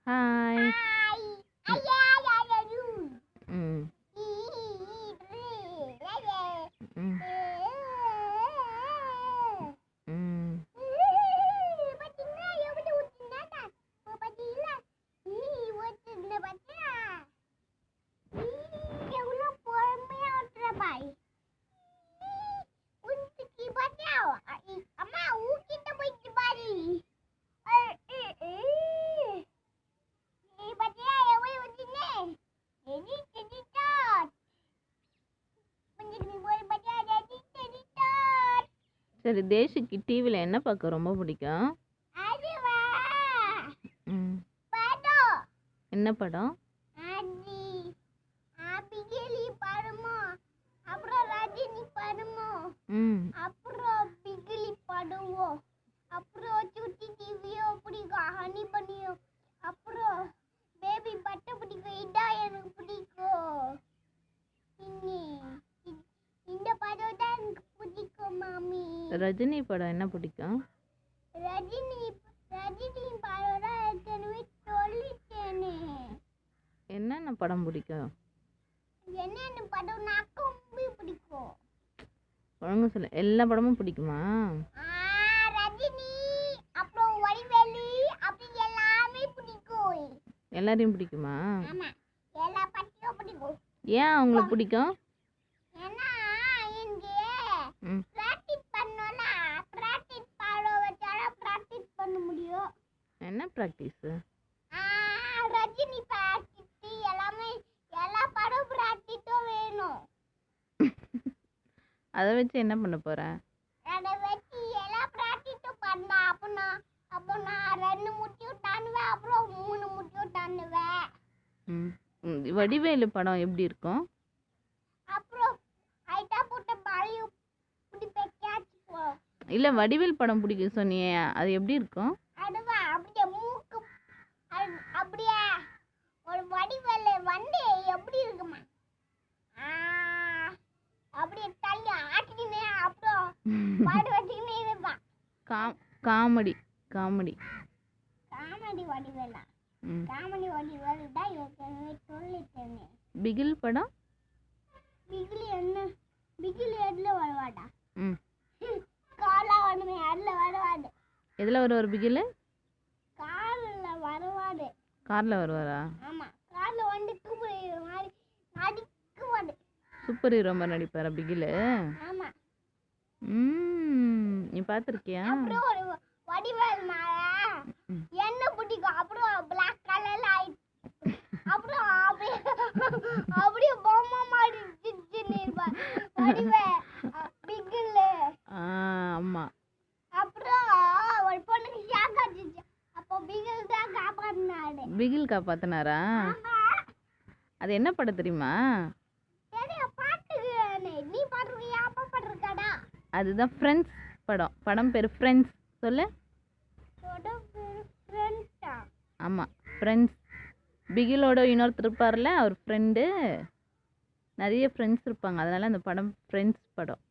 Hi. ம் ம் ம் சரி, தேஷுக்கு டிவியில் என்ன பார்க்க ரொம்ப பிடிக்கும்? ம் என்ன படம்? ம் ரஜினி படம் என்ன பிடிக்கும்? என்னென்ன படம் பிடிக்கும்? ஒழுங்கு சொல்ல. எல்லா படமும் பிடிக்குமா? எல்லாரையும் பிடிக்குமா? ஏன் அவங்கள பிடிக்கும்? ம் என்ன ப்ராக்டிஸு? அதை வச்சு என்ன பண்ண போற? ம் வடிவேலு படம் எப்படி இருக்கும்? இல்லை, வடிவேல் படம் பிடிக்கும் சொன்னியே, அது எப்படி இருக்கும்? காமெடி காமெடி பிகில் படம்? ம் எதில் வருவார் பிகில்? காரில் வருவாரா? சூப்பர் ஹீரோ மாதிரி நடிப்பாரா பிகில்? நீ பார்த்துருக்கியா? ஆமா. பிகில் காப்பாத்தினாரா? அது என்ன படம் தெரியுமா? அதுதான் ஃப்ரெண்ட்ஸ் படம். படம் பேர் ஃப்ரெண்ட்ஸ். சொல்லு. ஆமாம், ஃப்ரெண்ட்ஸ். பிகிலோட இன்னொருத்தர் இருப்பார்ல, அவர் ஃப்ரெண்டு. நிறைய ஃப்ரெண்ட்ஸ் இருப்பாங்க, அதனால அந்த படம் ஃப்ரெண்ட்ஸ் படம்.